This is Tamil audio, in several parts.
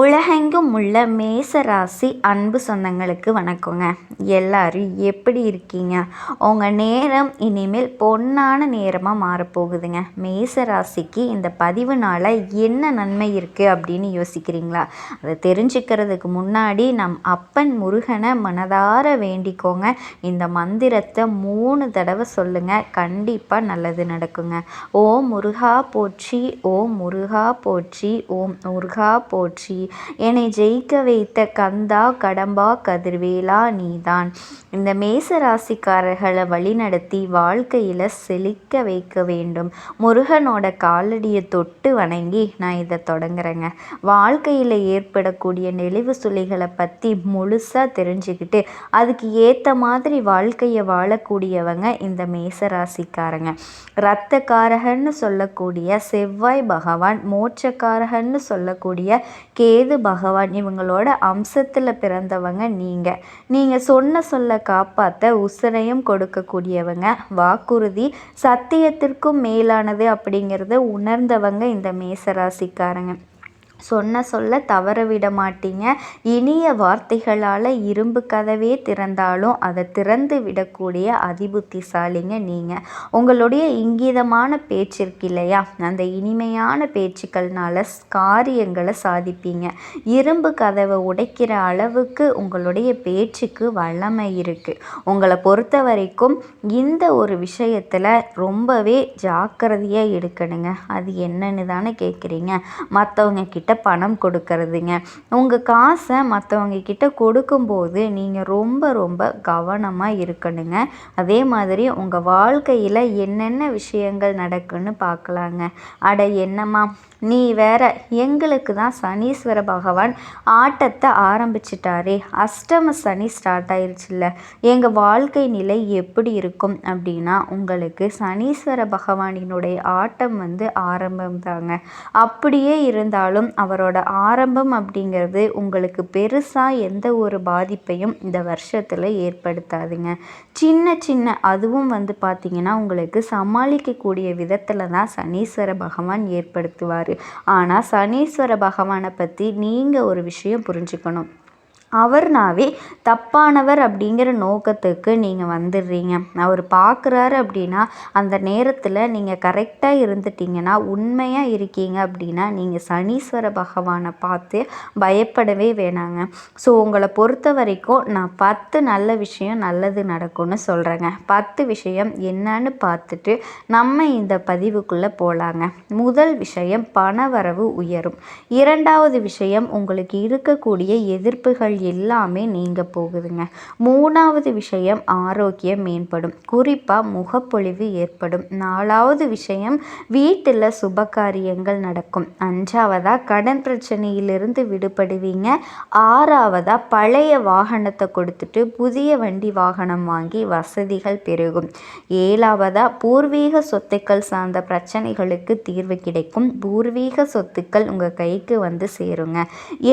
உலகெங்கும் உள்ள மேச ராசி அன்பு சொந்தங்களுக்கு வணக்கங்க. எல்லாரும் எப்படி இருக்கீங்க? உங்கள் நேரம் இனிமேல் பொன்னான நேரமாக மாறப்போகுதுங்க. மேச ராசிக்கு இந்த பதிவுனால என்ன நன்மை இருக்குது அப்படின்னு யோசிக்கிறீங்களா? அதை தெரிஞ்சுக்கிறதுக்கு முன்னாடி நம் அப்பன் முருகனை மனதார வேண்டிக்கோங்க. இந்த மந்திரத்தை 3 தடவை சொல்லுங்கள். கண்டிப்பாக நல்லது நடக்குங்க. ஓம் முருகா போற்றி, ஓம் முருகா போற்றி, ஓம் முருகா போற்றி. என்னை ஜெயிக்க வைத்த கந்தா கடம்பா கதிர்வேலா நீதான். இந்த மேச ராசிக்காரர்களை வழிநடத்தி வாழ்க்கையில் செழிக்க வைக்க வேண்டும். முருகனோட காலடியை தொட்டு வணங்கி நான் இதை தொடங்குறேங்க. வாழ்க்கையில் ஏற்படக்கூடிய நெளிவு சுழிகளை பற்றி முழுசாக தெரிஞ்சுக்கிட்டு அதுக்கு ஏற்ற மாதிரி வாழ்க்கையை வாழக்கூடியவங்க இந்த மேச ராசிக்காரங்க. இரத்தக்காரகன்னு சொல்லக்கூடிய செவ்வாய் பகவான், மோட்சக்காரகன்னு சொல்லக்கூடிய கேது பகவான், இவங்களோட அம்சத்தில் பிறந்தவங்க நீங்கள் சொன்ன சொல்ல காப்பாற்ற உசிரையும் கொடுக்கக்கூடியவங்க. வாக்குறுதி சத்தியத்திற்கும் மேலானது அப்படிங்கிறத உணர்ந்தவங்க இந்த மேசராசிக்காரங்க. சொன்ன சொல்ல தவற விட மாட்டீங்க. இனிய வார்த்தைகளால் இரும்பு கதவே திறந்தாலும் அதை திறந்து விடக்கூடிய அதிபுத்திசாலிங்க நீங்கள். உங்களுடைய இங்கிதமான பேச்சு இருக்கு இல்லையா, அந்த இனிமையான பேச்சுக்கள்னால காரியங்களை சாதிப்பீங்க. இரும்பு கதவை உடைக்கிற அளவுக்கு உங்களுடைய பேச்சுக்கு வல்லமை இருக்குது. உங்களை பொறுத்த வரைக்கும் இந்த ஒரு விஷயத்தில் ரொம்பவே ஜாக்கிரதையாக எடுக்கணுங்க. அது என்னன்னு தானே கேட்குறீங்க? மற்றவங்க கிட்ட பணம் கொடுக்கறதுங்க. உங்கள் காசை மற்றவங்க கிட்ட கொடுக்கும்போது நீங்கள் ரொம்ப கவனமாக இருக்கணுங்க. அதே மாதிரி உங்கள் வாழ்க்கையில் என்னென்ன விஷயங்கள் நடக்குன்னு பார்க்கலாங்க. அட என்னம்மா நீ வேற, எங்களுக்கு தான் சனீஸ்வர பகவான் ஆட்டத்தை ஆரம்பிச்சிட்டாரே, அஷ்டம சனி ஸ்டார்ட் ஆயிடுச்சுல்ல, எங்கள் வாழ்க்கை நிலை எப்படி இருக்கும் அப்படின்னா, உங்களுக்கு சனீஸ்வர பகவானினுடைய ஆட்டம் ஆரம்பம் தாங்க. அப்படியே இருந்தாலும் அவரோட ஆரம்பம் அப்படிங்கிறது உங்களுக்கு பெருசாக எந்த ஒரு பாதிப்பையும் இந்த வருஷத்தில் ஏற்படுத்தாதுங்க. சின்ன அதுவும் பார்த்திங்கன்னா உங்களுக்கு சமாளிக்கக்கூடிய விதத்தில் தான் சனீஸ்வர பகவான் ஏற்படுத்துவார். ஆனால் சனீஸ்வர பகவானை பற்றி நீங்கள் ஒரு விஷயம் புரிஞ்சுக்கணும். அவர்னாவே தப்பானவர் அப்படிங்கிற நோக்கத்துக்கு நீங்கள் வந்துடுறீங்க. அவர் பார்க்குறாரு அப்படின்னா அந்த நேரத்தில் நீங்கள் கரெக்டாக இருந்துட்டீங்கன்னா, உண்மையாக இருக்கீங்க அப்படின்னா நீங்கள் சனீஸ்வர பகவானை பார்த்து பயப்படவே வேணாங்க. ஸோ உங்களை பொறுத்த வரைக்கும் நான் 10 நல்ல விஷயம் நல்லது நடக்கும்னு சொல்கிறேங்க. 10 விஷயம் என்னன்னு பார்த்துட்டு நம்ம இந்த பதிவுக்குள்ளே போகலாங்க. முதல் விஷயம், பணவரவு உயரும். இரண்டாவது விஷயம், உங்களுக்கு இருக்கக்கூடிய எதிர்ப்புகள் எல்லாமே நீங்க போகுதுங்க. மூணாவது விஷயம், ஆரோக்கியம் மேம்படும், குறிப்பாக முகப்பொழிவு ஏற்படும். நாலாவது விஷயம், வீட்டில் சுப காரியங்கள் நடக்கும். அஞ்சாவதா கடன் பிரச்சனையிலிருந்து விடுபடுவீங்க. ஆறாவதா பழைய வாகனத்தை கொடுத்துட்டு புதிய வண்டி வாகனம் வாங்கி வசதிகள் பெருகும். ஏழாவதா பூர்வீக சொத்துக்கள் சார்ந்த பிரச்சனைகளுக்கு தீர்வு கிடைக்கும். பூர்வீக சொத்துக்கள் உங்கள் கைக்கு சேருங்க.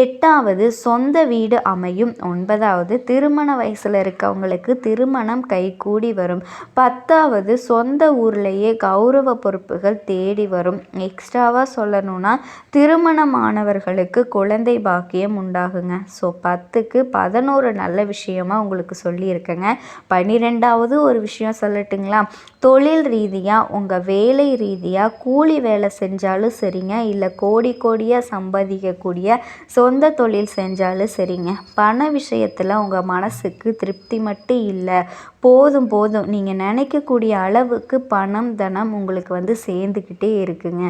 எட்டாவது சொந்த வீடு அமையும். 9வது திருமண வயசில் இருக்கவங்களுக்கு திருமணம் கைகூடி வரும். 10வது சொந்த ஊர்லேயே கௌரவ பொறுப்புகள் தேடி வரும். எக்ஸ்ட்ராவாக சொல்லணும்னா திருமணமானவர்களுக்கு குழந்தை பாக்கியம் உண்டாகுங்க. ஸோ 10க்கு 11 நல்ல விஷயமா உங்களுக்கு சொல்லியிருக்கேங்க. 12வது ஒரு விஷயம் சொல்லட்டுங்களா? தொழில் ரீதியாக உங்கள் வேலை ரீதியாக கூலி வேலை செஞ்சாலும் சரிங்க, இல்லை கோடியாக சம்பாதிக்கக்கூடிய சொந்த தொழில் செஞ்சாலும் சரிங்க, பண விஷயத்தில் உங்கள் மனசுக்கு திருப்தி மட்டும் இல்லை, போதும் நீங்கள் நினைக்கக்கூடிய அளவுக்கு பணம் தனம் உங்களுக்கு சேர்ந்துக்கிட்டே இருக்குங்க.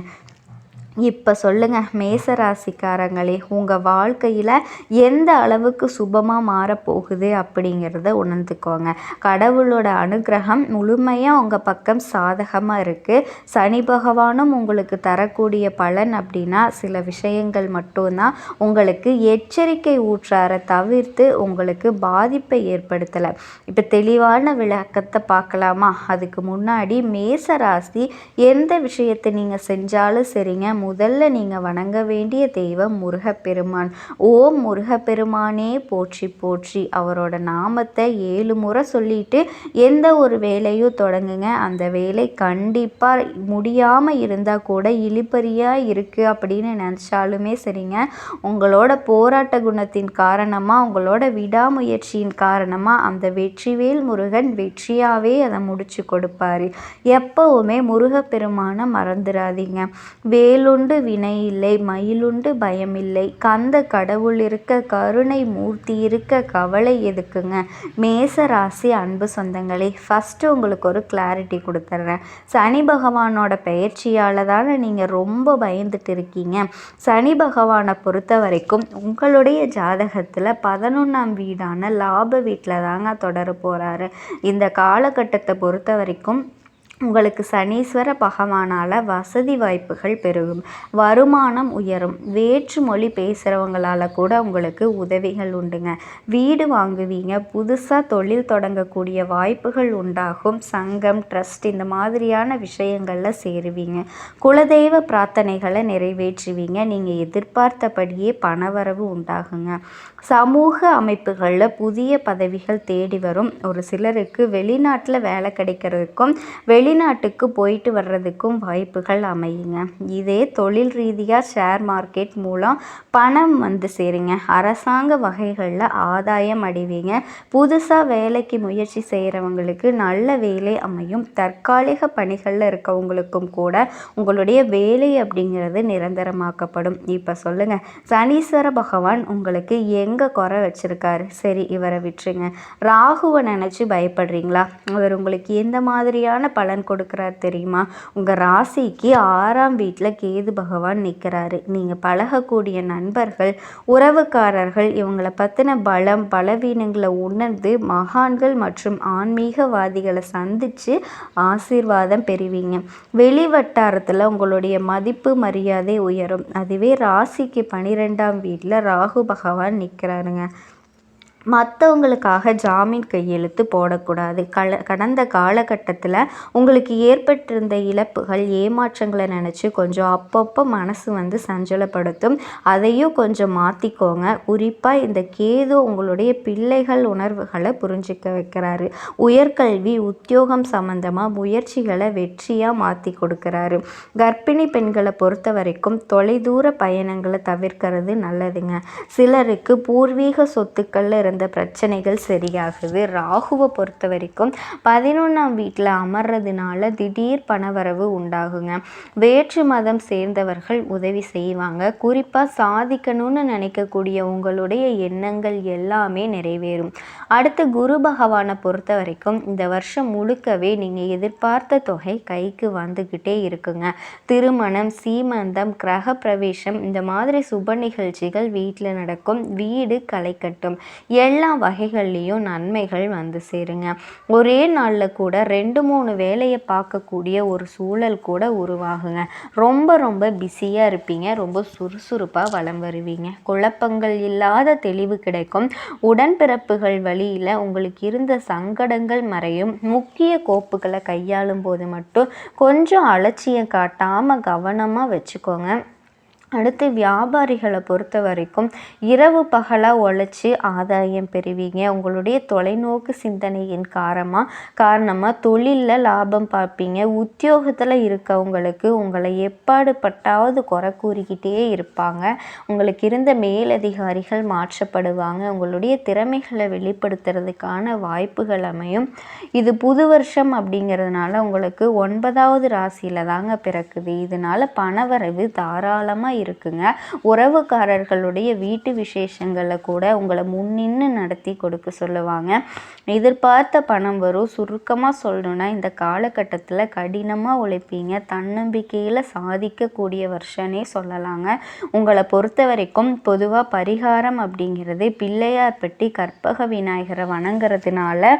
இப்போ சொல்லுங்கள் மேசராசிக்காரங்களே, உங்கள் வாழ்க்கையில் எந்த அளவுக்கு சுபமாக மாறப்போகுது அப்படிங்கிறத உணர்ந்துக்கோங்க. கடவுளோட அனுகிரகம் முழுமையாக உங்கள் பக்கம் சாதகமாக இருக்குது. சனி பகவானும் உங்களுக்கு தரக்கூடிய பலன் அப்படின்னா சில விஷயங்கள் மட்டும்தான். உங்களுக்கு எச்சரிக்கை ஊற்றாரை தவிர்த்து உங்களுக்கு பாதிப்பை ஏற்படுத்தலை. இப்போ தெளிவான விளக்கத்தை பார்க்கலாமா? அதுக்கு முன்னாடி மேசராசி எந்த விஷயத்தை நீங்கள் செஞ்சாலும் சரிங்க, முதல்ல நீங்கள் வணங்க வேண்டிய தெய்வம் முருகப்பெருமான். ஓம் முருகப்பெருமானே போற்றி போற்றி. அவரோட நாமத்தை 7 முறை சொல்லிட்டு எந்த ஒரு வேலையும் தொடங்குங்க. அந்த வேலை கண்டிப்பாக முடியாமல் இருந்தால் கூட இழுபறியாக இருக்குது அப்படின்னு நினச்சாலுமே சரிங்க, உங்களோட போராட்ட குணத்தின் காரணமாக, உங்களோட விடாமுயற்சியின் காரணமாக அந்த வெற்றிவேல் முருகன் வெற்றியாகவே அதை முடிச்சு கொடுப்பாரு. எப்பவுமே முருகப்பெருமான மறந்துடாதீங்க. வேலுண்டு வினை இல்லை, மயிலுண்டு பயமில்லை, கந்த கடவுள் இருக்க, கருணை மூர்த்தி இருக்க, கவலை எதுக்குங்க. மேச ராசி அன்பு சொந்தங்களே, ஃபஸ்ட்டு உங்களுக்கு ஒரு கிளாரிட்டி கொடுத்துட்றேன். சனி பகவானோட பெயர்ச்சியால் தானே நீங்கள் ரொம்ப பயந்துட்டு இருக்கீங்க. சனி பகவானை பொறுத்த வரைக்கும் உங்களுடைய ஜாதகத்தில் 11ஆம் வீடான லாப வீட்டில் தாங்க தொடர போகிறாரு. இந்த காலகட்டத்தை பொறுத்த வரைக்கும் உங்களுக்கு சனீஸ்வர பகவானால் வசதி வாய்ப்புகள் பெருகும், வருமானம் உயரும், வேற்று மொழி பேசுகிறவங்களால் கூட உங்களுக்கு உதவிகள் உண்டுங்க. வீடு வாங்குவீங்க, புதுசாக தொழில் தொடங்கக்கூடிய வாய்ப்புகள் உண்டாகும். சங்கம், ட்ரஸ்ட் இந்த மாதிரியான விஷயங்களில் சேருவீங்க. குலதெய்வ பிரார்த்தனைகளை நிறைவேற்றுவீங்க. நீங்கள் எதிர்பார்த்தபடியே பணவரவு உண்டாகுங்க. சமூக அமைப்புகளில் புதிய பதவிகள் தேடி வரும். ஒரு சிலருக்கு வெளிநாட்டில் வேலை கிடைக்கிறதுக்கும் வெளிநாட்டுக்கு போயிட்டு வர்றதுக்கும் வாய்ப்புகள் அமையுங்க. இதே தொழில் ரீதியாக ஷேர் மார்க்கெட் மூலம் பணம் வந்து சேருங்க. அரசாங்க வகைகளில் ஆதாயம் அடைவீங்க. புதுசாக வேலைக்கு முயற்சி செய்கிறவங்களுக்கு நல்ல வேலை அமையும். தற்காலிக பணிகளில் இருக்கவங்களுக்கும் கூட உங்களுடைய வேலை அப்படிங்கிறது நிரந்தரமாக்கப்படும். இப்போ சொல்லுங்கள், சனீஸ்வர பகவான் உங்களுக்கு எங்கே குறை வச்சுருக்காரு? சரி, இவரை விட்டுருங்க. ராகுவை நினச்சி பயப்படுறீங்களா? அவர் உங்களுக்கு எந்த மாதிரியான பலன் கொடுக்குறாரு தெரியுமா? உங்கள் ராசிக்கு 6ஆம் வீட்டில் கேது பகவான் நிற்கிறாரு. நீங்கள் பழகக்கூடிய நண்பர்கள், உறவுக்காரர்கள் இவங்களை பற்றின பலம் பலவீனங்களை உணர்ந்து மகான்கள் மற்றும் ஆன்மீகவாதிகளை சந்தித்து ஆசீர்வாதம் பெறுவீங்க. வெளி வட்டாரத்தில் உங்களுடைய மதிப்பு மரியாதை உயரும். அதுவே ராசிக்கு 12ஆம் வீட்டில் ராகு பகவான் நிற்கிறாருங்க. மற்றவங்களுக்காக ஜாமீன் கையெழுத்து போடக்கூடாது. கடந்த காலகட்டத்தில் உங்களுக்கு ஏற்பட்டிருந்த இழப்புகள், ஏமாற்றங்களை நினச்சி கொஞ்சம் அப்பப்போ மனசு வந்து சஞ்சலப்படுத்தும். அதையும் கொஞ்சம் மாற்றிக்கோங்க. குறிப்பாக இந்த கேது உங்களுடைய பிள்ளைகள் உணர்வுகளை புரிஞ்சிக்க வைக்கிறாரு. உயர்கல்வி, உத்தியோகம் சம்பந்தமாக முயற்சிகளை வெற்றியாக மாற்றி கொடுக்குறாரு. கர்ப்பிணி பெண்களை பொறுத்த வரைக்கும் தொலைதூர பயணங்களை தவிர்க்கிறது நல்லதுங்க. சிலருக்கு பூர்வீக சொத்துக்களில் இருந்த பிரச்சனைகள் சரியாகுது. ராகுவை பொறுத்த வரைக்கும் 11ஆம் வீட்டில் அமர்றதுனால திடீர் பணவரவு உண்டாகுங்க. வேற்று மதம் சேர்ந்தவர்கள் உதவி செய்வாங்க. குறிப்பாக சாதிக்கணும்னு நினைக்கக்கூடிய உங்களுடைய எண்ணங்கள் எல்லாமே நிறைவேறும். அடுத்து குரு பகவானை பொறுத்த வரைக்கும் இந்த வருஷம் முழுக்கவே நீங்கள் எதிர்பார்த்த தொகை கைக்கு வந்துக்கிட்டே இருக்குங்க. திருமணம், சீமந்தம், கிரக பிரவேசம் இந்த மாதிரி சுப நிகழ்ச்சிகள் வீட்டில் நடக்கும். வீடு களை கட்டும். எல்லா வகைகள்லேயும் நன்மைகள் வந்து சேருங்க. ஒரே நாளில் கூட 2-3 வேலையை பார்க்கக்கூடிய ஒரு சூழல் கூட உருவாகுங்க. ரொம்ப பிஸியாக இருப்பீங்க. ரொம்ப சுறுசுறுப்பாக வலம் வருவீங்க. குழப்பங்கள் இல்லாத தெளிவு கிடைக்கும். உடன்பிறப்புகள் வழியில் உங்களுக்கு இருந்த சங்கடங்கள் மறையும். முக்கிய கோப்புகளை கையாளும் போது மட்டும் கொஞ்சம் அலட்சியம் காட்டாமல் கவனமாக வச்சுக்கோங்க. அடுத்து வியாபாரிகளை பொறுத்த வரைக்கும் இரவு பகலாக உழைச்சி ஆதாயம் பெறுவீங்க. உங்களுடைய தொலைநோக்கு சிந்தனையின் காரணமாக தொழிலில் லாபம் பார்ப்பீங்க. உத்தியோகத்தில் இருக்கவங்களுக்கு உங்களை எப்பாடுபட்டாவது குறை கூறிக்கிட்டே இருப்பாங்க. உங்களுக்கு இருந்த மேலதிகாரிகள் மாற்றப்படுவாங்க. உங்களுடைய திறமைகளை வெளிப்படுத்துறதுக்கான வாய்ப்புகள் அமையும். இது புது வருஷம் அப்படிங்கிறதுனால உங்களுக்கு 9வது ராசியில் தாங்க பிறக்குது. இதனால் பணவரவு தாராளமாக இருக்குங்க. உறவுக்காரர்களுடைய வீட்டு விசேஷங்களை கூட உங்களை முன்னின்று நடத்தி கொடுக்க சொல்லுவாங்க. எதிர்பார்த்த பணம் வரும். சுருக்கமாக சொல்லணுன்னா இந்த காலகட்டத்தில் கடினமாக உழைப்பீங்க. தன்னம்பிக்கையில் சாதிக்கக்கூடிய வருஷனே சொல்லலாங்க. உங்களை பொறுத்த வரைக்கும் பொதுவாக பரிகாரம் அப்படிங்கிறது பிள்ளையார்பட்டி கற்பக விநாயகரை வணங்குறதுனால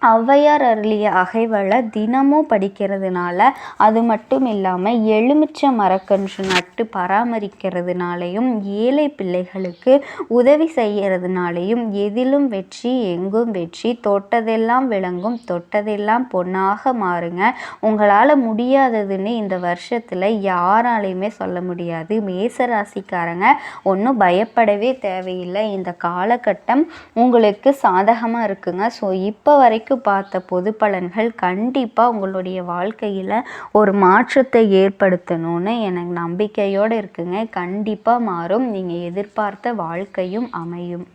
ஔவையார் அருளிய அகைவளை தினமும் படிக்கிறதுனால, அது மட்டும் இல்லாமல் எலுமிச்சை மரக்கன்று நட்டு பராமரிக்கிறதுனாலையும், ஏழை பிள்ளைகளுக்கு உதவி செய்கிறதுனாலையும் எதிலும் வெற்றி எங்கும் வெற்றி, தொட்டதெல்லாம் விளங்கும் தொட்டதெல்லாம் பொன்னாக மாறுங்க. உங்களால் முடியாததுன்னு இந்த வருஷத்தில் யாராலையுமே சொல்ல முடியாது. மேசராசிக்காரங்க ஒன்றும் பயப்படவே தேவையில்லை. இந்த காலகட்டம் உங்களுக்கு சாதகமாக இருக்குங்க. ஸோ இப்போ வரைக்கும் பார்த்த பொது பலன்கள் கண்டிப்பாக உங்களுடைய வாழ்க்கையில் ஒரு மாற்றத்தை ஏற்படுத்தணும்னு எனக்கு நம்பிக்கையோடு இருக்குங்க. கண்டிப்பாக மாறும். நீங்கள் எதிர்பார்த்த வாழ்க்கையும் அமையும்.